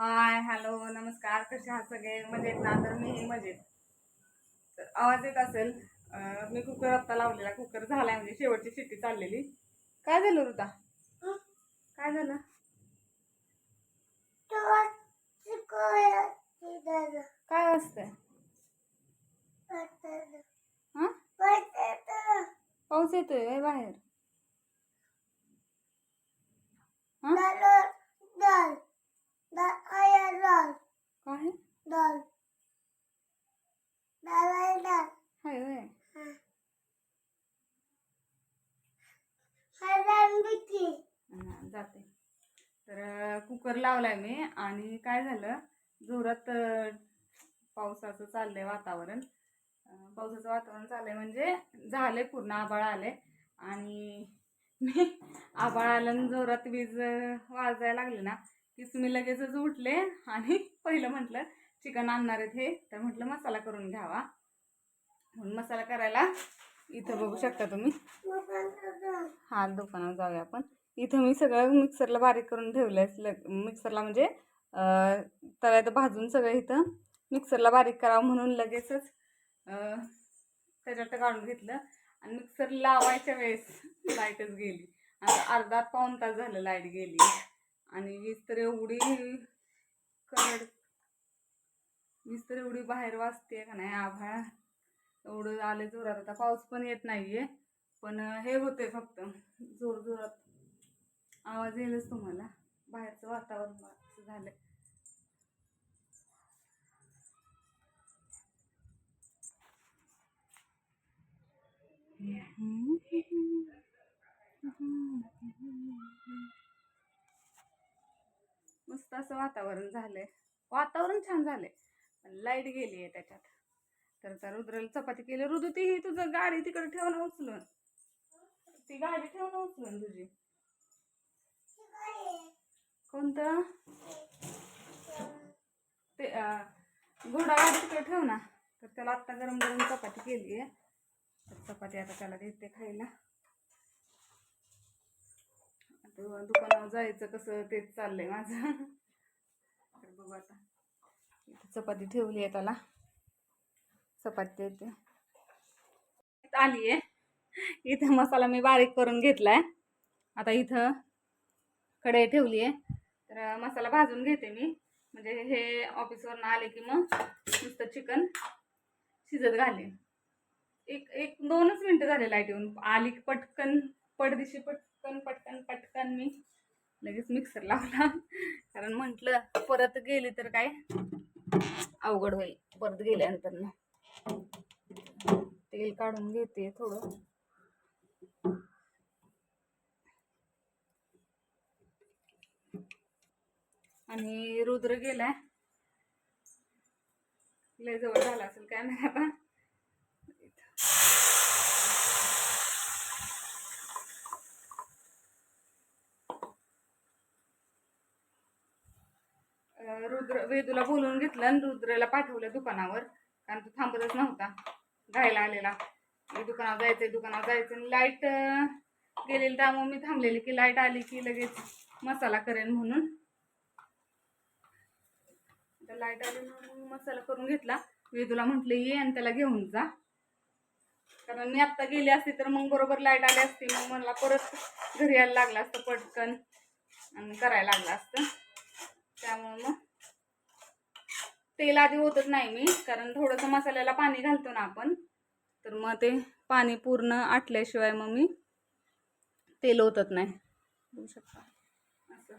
Hi hello नमस्कार. कसे आहात सगळे? मजेत ना? तर मी मजेत. तर आवाज येत असेल. मी कुकर आत्ता लावलेला. कुकर झालाय म्हणजे शेवटची शिट्टी चाललेली. काय झालं ऋता? काय झालं? काय असतंय? हा, पाऊस येतोय व्हय बाहेर? हा, काय हाय व्हय? जाते. तर कुकर लावलाय मी आणि काय झालं, जोरात पावसाचं चाललंय वातावरण. पावसाचं वातावरण चाललंय म्हणजे झालंय, पूर्ण आभाळ आलंय आणि मी आभाळ आलं आणि जोरात वीज वाजायला लागली ना की मी लगेचच उठले आणि पहिलं म्हटलं चिकन आणणार आहेत हे, तर म्हटलं मसाला करून घ्यावा. म्हणून मसाला करायला इथं बघू शकता तुम्ही. हा, दुकानावर जाऊया आपण. इथं मी सगळं मिक्सरला बारीक करून ठेवलंय. मिक्सरला म्हणजे तव्यात भाजून सगळं इथं मिक्सरला बारीक करावं म्हणून लगेचच त्याच्यात काढून घेतलं. आणि मिक्सर लावायच्या वेळेस लाईटच गेली. आता अर्धा पाऊण तास झालं लाईट गेली आणि वीज तर एवढी बाहेर वाजते का नाही. आभाळ एवढं आले जोरात. आता पाऊस पण येत नाहीये, पण हे होते फक्त जोर जोरात. आवाज येईलच तुम्हाला. बाहेरचं वातावरण असं झालंय. मस्त असं वातावरण झालंय. वातावरण छान झालंय, पण लाईट गेली आहे त्याच्यात. तर त्या रुद्राला चपाती केली. रुद्र ती तुझं गाडी तिकडे ठेव ना उचलून. ती गाडी ठेव ना उचलून तुझी. कोणतं ते घोडा गाडी तिकडे ठेव ना. तर त्याला आत्ता गरम गरम चपाती केली आहे. तर चपाती आता त्याला देते खायला. आता दुकानावर जायचं कसं तेच चाललंय माझं. तर बघू आता. चपाती ठेवली आहे त्याला, चपाती देते. आली आहे. इथं मसाला मी बारीक करून घेतलाय. आता इथं कढई ठेवली आहे. तर मसाला भाजून घेते मी. म्हणजे हे ऑफिसवरून आले की मग नुसतं चिकन शिजत घाले. एक 2च मिनटं झाले लाईट येऊन. आली पटकन पडदिशी पटकन मी लगेच मिक्सर लावला. कारण म्हटलं परत गेली तर काय अवघड होईल. परत गेल्यानंतर ना तेल काढून घेते थोडं. आणि रुद्र गेलाय. लय जवळ झाला असेल काय नाही आता. वेदूला बोलवून घेतलं आणि रुद्रला पाठवलं दुकानावर. कारण तो थांबतच नव्हता, घायला आलेला. दुकानावर जायचं. लाईट गेलेली त्यामुळे मी थांबलेली की लाईट आली की लगेच मसाला करेन म्हणून. लाईट आली म्हणून मसाला करून घेतला. वेदूला म्हटलं ये आणि त्याला घेऊन जा. कारण मी आत्ता गेली असती तर मग बरोबर लाईट आली असती. मग मला परत घरी यायला लागलं असतं पटकन आणि करायला लागलं असतं. त्यामुळे मग तेल आधी ओतत नाही मी, कारण थोडंसं मसाल्याला पाणी घालतो ना आपण, तर मग ते पाणी पूर्ण आटल्याशिवाय मग मी तेल ओतत नाही. बघू शकता असं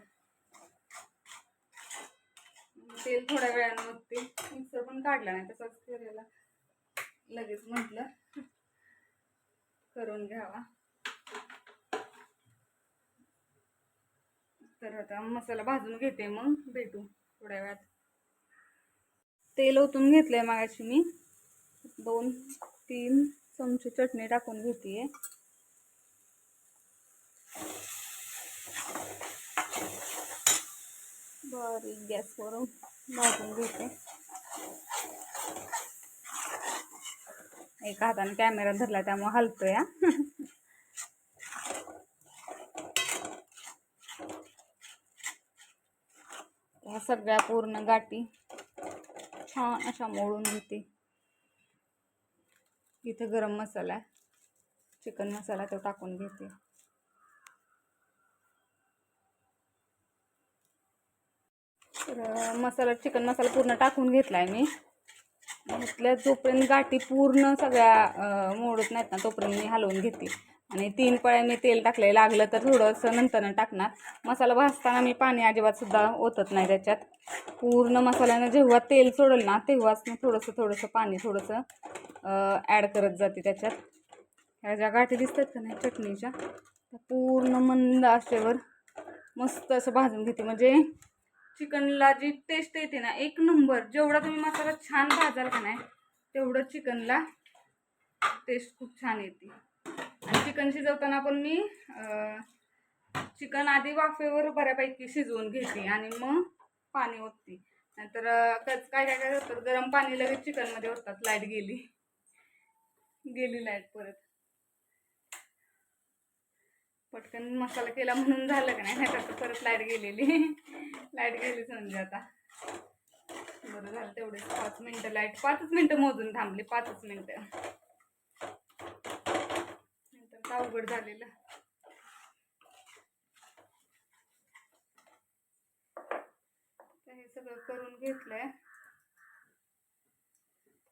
तेल थोड्या वेळानं ओतते. मिक्सर पण काढला नाही, तसंच करायला लगेच म्हटलं करून घ्यावा. तर आता मसाला भाजून घेते, मग भेटू थोड्या वेळात. तेल ओतून घेतलंय मगाशी मी. 2-3 चमचे चटणी टाकून घेते. बारीक गॅसवरून भाजून घेते. एका हाताने कॅमेरा धरला त्यामुळे हलतोय. ह्या सगळ्या पूर्ण गाठी छान अशा मोडून घेते. इथं गरम मसाला, चिकन मसाला तो टाकून घेते. तर मसाला, चिकन मसाला पूर्ण टाकून घेतलाय मी. इथल्या जोपर्यंत गाठी पूर्ण सगळ्या मोडत नाहीत ना तोपर्यंत मी हलवून घेते. आणि 3 पळ्या मी तेल टाकले, लागलं तर थोडंसं नंतर टाकणार. मसाला भाजताना मी पाणी अजिबात सुद्धा ओतत नाही त्याच्यात. पूर्ण मसाल्यानं जेव्हा तेल सोडेल ना तेव्हाच मी थोडंसं पाणी ॲड करत जाते त्याच्यात. ह्या ज्या गाठी दिसतात का नाही चटणीच्या, त्या पूर्ण मंद आचेवर मस्त असं भाजून घेते. म्हणजे चिकनला जी टेस्ट येते ना, एक नंबर. जेवढा तुम्ही मसाला छान भाजाल का नाही तेवढं चिकनला टेस्ट खूप छान येते. आणि चिकन शिजवताना पण मी चिकन आधी वाफेवर बऱ्यापैकी शिजवून घेते आणि मग पाणी ओतते. नंतर काय होतं, गरम पाणी लगेच चिकनमध्ये ओततात. लाईट गेली लाईट परत. पटकन मसाला केला म्हणून झालं का नाही, तर परत लाईट गेली समजा. आता बरं झालं तेवढे 5 मिनटं लाईट, 5च मिनटं मोजून थांबली. 5च मिनटं, नंतर अवघड झालेलं. हे सगळं करून घेतलंय.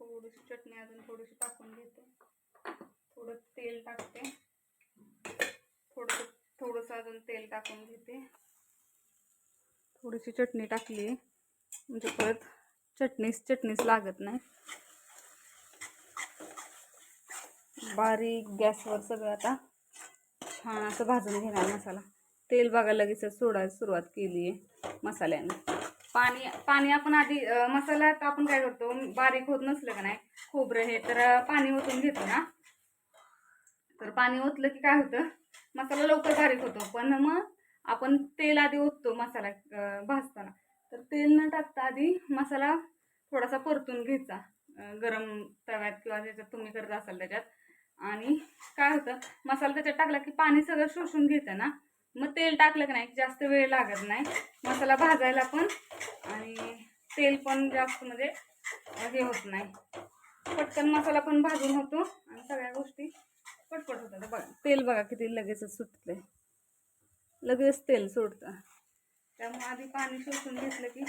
थोडीशी चटणी अजून थोडीशी टाकून घेते. थोडं तेल टाकते. थोडंसं अजून तेल टाकून घेते. थोडीशी चटणी टाकली म्हणजे परत चटणीच लागत नाही. बारीक गॅसवर सगळं आता छान असं भाजून घेणार मसाला. तेल बघा लगेच सोडायला सुरुवात केली आहे मसाल्याने. पाणी आपण आधी मसाल्यात आपण काय करतो, बारीक होत नसलं का नाही खोबरं हे, तर पाणी ओतून घेतो ना. तर पाणी ओतलं की काय होतं, मसाला लवकर बारीक होतो. पण मग आपण तेल आधी ओततो मसाला भाजताना. तर तेल न टाकता आधी मसाला थोडासा परतून घ्यायचा गरम तव्यात किंवा ज्याच्यात तुम्ही करत असाल त्याच्यात. आणि काय होतं, मसाला त्याच्यात टाकला की पाणी सगळं शोषून घेतं ना. मग तेल टाकलं की नाही जास्त वेळ लागत नाही मसाला भाजायला पण, आणि तेल पण जास्त म्हणजे हे होत नाही. पटकन मसाला पण भाजून होतो आणि सगळ्या गोष्टी पटपट होतात. बघा तेल बघा किती लगेच सुटतंय, लगेच तेल सुटतं. त्यामुळे आधी पाणी शोषून घेतलं की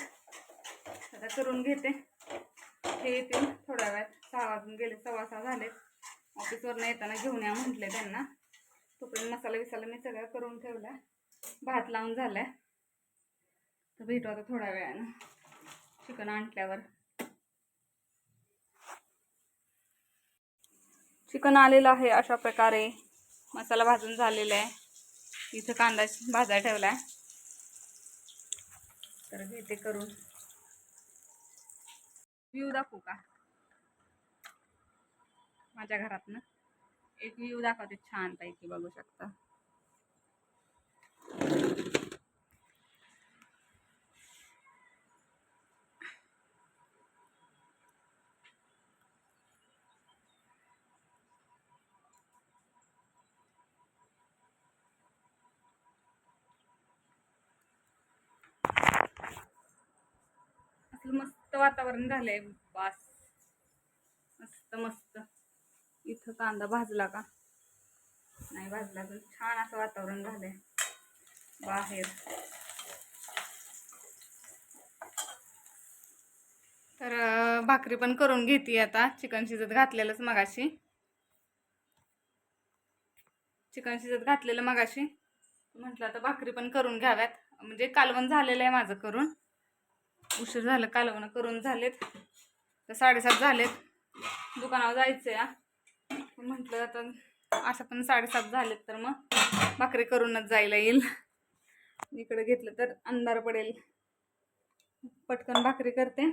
आता करून घेते. हे येतील थोड्या वेळात. 6 वाजून गेले, 6:15 झालेत. ऑफिसवरनं येताना घेऊन या म्हटले त्यांना. तोपर्यंत मसाला मी सगळं करून ठेवला. भात लावून झालाय. तर भेटू आता थोड्या वेळानं चिकन आणल्यावर. चिकन आलेलं आहे अशा प्रकारे. मसाला भाजून झालेला आहे. इथं कांदा भाजायला ठेवलाय. तर घेते करून. व्ह्यू दाखवू का माझ्या घरातनं? एक व्ह्यू दाखवते छान पैकी, बघू शकता. असलं मस्त वातावरण झालंय. बास, मस्त. इथं कांदा भाजला का नाही भाजला तर छान असं वातावरण झालंय बाहेर. तर भाकरी पण करून घेते आता. चिकन शिजत घातलेलंच मगाशी. म्हटलं आता भाकरी पण करून घ्याव्यात. म्हणजे कालवण झालेलं आहे माझं करून. उशीर झालं, कालवण करून झालेत. तर 7:30 झालेत. दुकानावर जायचं या. म्हटलं आता असं पण 7:30 झालेत, तर मग भाकरी करूनच जायला येईल. इकडे घेतलं तर अंधार पडेल. पटकन भाकरी करते.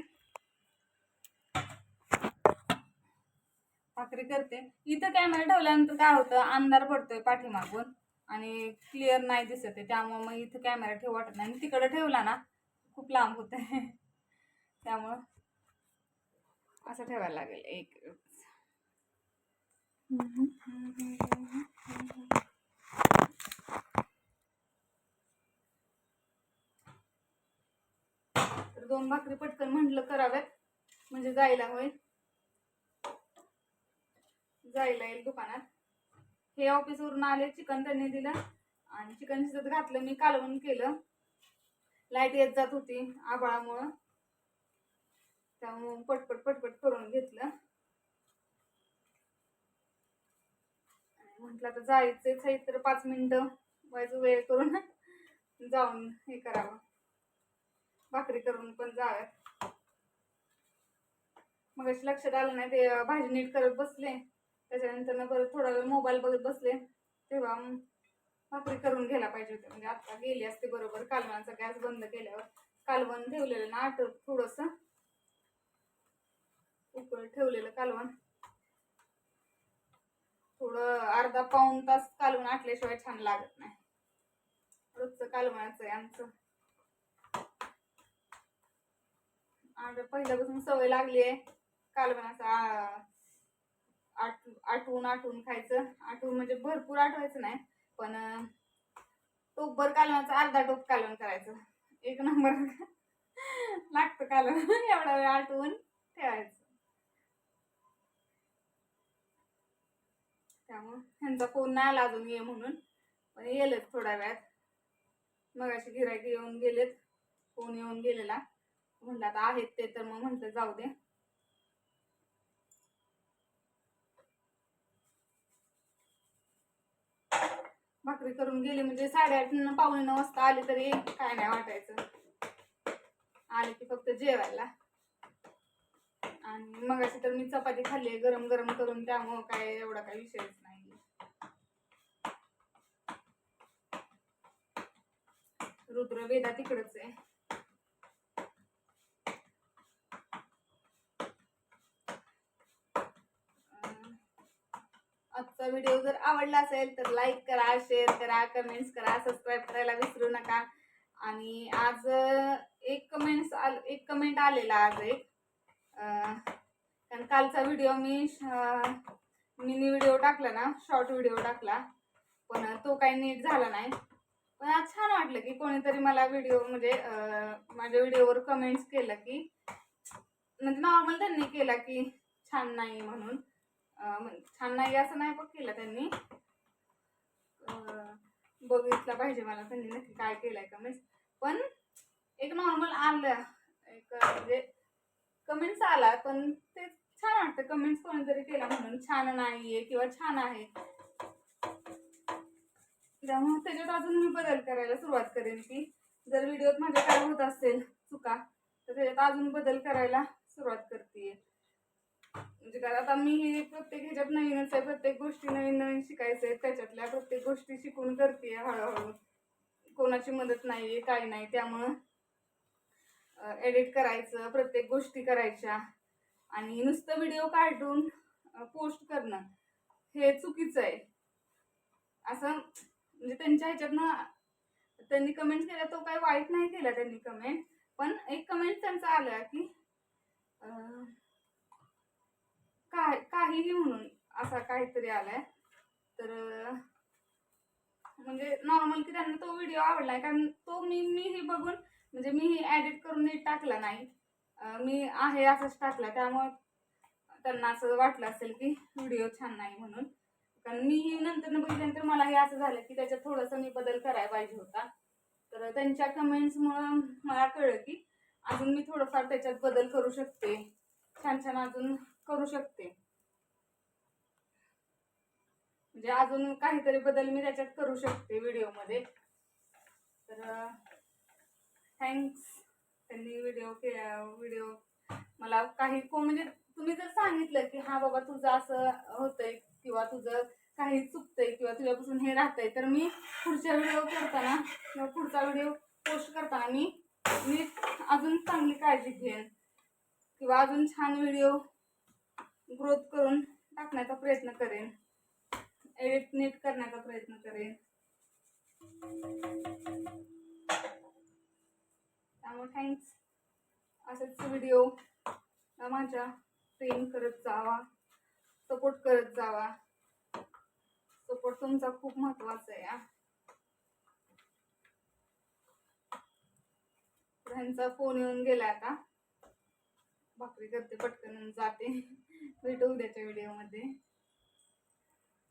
इथं कॅमेरा ठेवल्यानंतर काय होतं, अंधार पडतोय पाठीमागून आणि क्लिअर नाही दिसत आहे. त्यामुळे मग इथं कॅमेरा ठेवू वाटत नाही. आणि तिकडे ठेवला ना खूप लांब होत आहे. त्यामुळं असं ठेवायला लागेल एक. 2 भाकरी पटकन म्हटलं कराव्यात म्हणजे जायला येईल दुकानात. हे ऑफिसवरून आले, चिकन त्यांनी दिलं आणि चिकन शिजत घातलं, मी कालवण केलं. लाईट येत जात होती आभाळामुळं, त्यामुळं पटपट करून घेतलं. म्हटलं आता जायचंच आहे तर 5 मिनिटं व्हायचं वेळ करून जाऊन हे करावं, भाकरी करून पण जाव्यात. मग अशी लक्षात आलं नाही, ते भाजी नीट करत बसले, त्याच्यानंतर परत थोडा वेळ मोबाईल बघत बसले, तेव्हा भाकरी करून घ्यायला पाहिजे होते. म्हणजे आता गेली असते बरोबर. कालवणाचा गॅस बंद केल्यावर कालवण ठेवलेलं ना आटत, थोडंसं उकळत ठेवलेलं कालवण, थोडं अर्धा पाऊण तास कालवण आटल्याशिवाय छान लागत नाही. रोजचं कालवणाचं आहे आमचं. आणि पहिल्यापासून सवय लागली आहे कालवणाचा आटवून खायचं. आटवून म्हणजे भरपूर आठवायचं नाही, पण टोपभर कालवणाचं अर्धा टोप कालवण करायचं. एक नंबर लागतं कालवण एवढा वेळ आटवून ठेवायचं. त्यामुळे ह्यांचा फोन नाही आला अजून ये म्हणून, पण येलेच थोड्या वेळात. मग अशी गिऱ्हाईक येऊन गेलेत, फोन येऊन गेलेला. म्हणलं आता आहेत ते तर मग म्हटलं जाऊ दे. भाकरी करून गेली म्हणजे 8:30 पावणे 9 वाजता आली तरी काय नाही वाटायचं. आले की फक्त जेवायला. आणि मग अशी तर मी चपाती खाल्ली गरम गरम करून, त्यामुळं काय एवढा काही विषयच नाही. रुद्र वेदा तिकडच आहे. आजचा व्हिडिओ जर आवडला असेल तर लाईक करा, शेअर करा, कमेंट्स करा, सबस्क्राईब करायला विसरू नका. आणि आज एक कमेंट आलेला आज एक, कारण कालचा व्हिडिओ मी मिनी व्हिडिओ टाकला ना, शॉर्ट व्हिडिओ टाकला, पण तो काही नीट झाला नाही. पण आज छान वाटलं की कोणीतरी मला व्हिडिओ म्हणजे माझ्या व्हिडिओवर कमेंट्स केलं की, म्हणजे नॉर्मल त्यांनी केला की छान नाही म्हणून. छान नाही असं नाही पण केलं त्यांनी, बघितलं पाहिजे मला त्यांनी नक्की काय केलंय कमेंट्स. पण एक नॉर्मल आलं, एक म्हणजे कमेंट्स आला, पण ते छान वाटतं कमेंट्स कोणीतरी केला म्हणून, छान नाहीये किंवा छान आहे. त्यामुळे त्याच्यात अजून मी बदल करायला सुरुवात करेन की जर व्हिडिओत माझ्या काय होत असेल चुका तर त्याच्यात अजून बदल करायला सुरुवात करते. म्हणजे काय आता मी प्रत्येक ह्याच्यात नवीनच आहे, प्रत्येक गोष्टी नवीन शिकायचं आहे, त्याच्यातल्या प्रत्येक गोष्टी शिकून करते हळूहळू. कोणाची मदत नाहीये, काय नाही. त्यामुळं एडिट करायचं, प्रत्येक गोष्टी करायच्या, आणि नुसतं व्हिडिओ काढून पोस्ट करणं हे चुकीचं आहे. असं म्हणजे त्यांच्या ह्याच्यातनं त्यांनी कमेंट केला, तो काही वाईट नाही केला त्यांनी कमेंट, पण एक कमेंट त्यांचं आलं की काहीही म्हणून असा काहीतरी आलाय. तर म्हणजे नॉर्मल की त्यांना तो व्हिडिओ आवडलाय, कारण तो मी बघून म्हणजे मी एडिट करून नीट टाकला नाही, मी आहे असंच टाकला. त्यामुळे त्यांना असं वाटलं असेल की व्हिडिओ छान नाही म्हणून. कारण मी नंतर बघितल्यानंतर मला हे असं झालं की त्याच्यात थोडंसं मी बदल करायला पाहिजे होता. तर त्यांच्या कमेंट्समुळं मला कळलं की अजून मी थोडंफार त्याच्यात बदल करू शकते, छान छान अजून करू शकते. म्हणजे अजून काहीतरी बदल मी त्याच्यात करू शकते व्हिडिओमध्ये. तर थँक्स त्यांनी व्हिडिओ मला काही म्हणजे तुम्ही जर सांगितलं की हा बाबा तुझं असं होतंय किंवा तुझं काही चुकतंय किंवा तुझ्यापासून हे राहतंय, तर मी पुढच्या व्हिडिओ करताना किंवा पुढचा व्हिडिओ पोस्ट करताना मी अजून चांगली काळजी घेईन किंवा अजून छान व्हिडिओ ग्रोथ करून टाकण्याचा प्रयत्न करेन, एडिट नीट करण्याचा प्रयत्न करेन. त्यामुळे थँक्स. असेच व्हिडिओ माझ्या प्रेम करत जावा, सपोर्ट करत जावा. सपोर्ट तुमचा खूप महत्वाचा आहे. ह्यांचा फोन येऊन गेला आता. भाकरी करते पटकन जाते. भेटू उद्याच्या व्हिडिओमध्ये.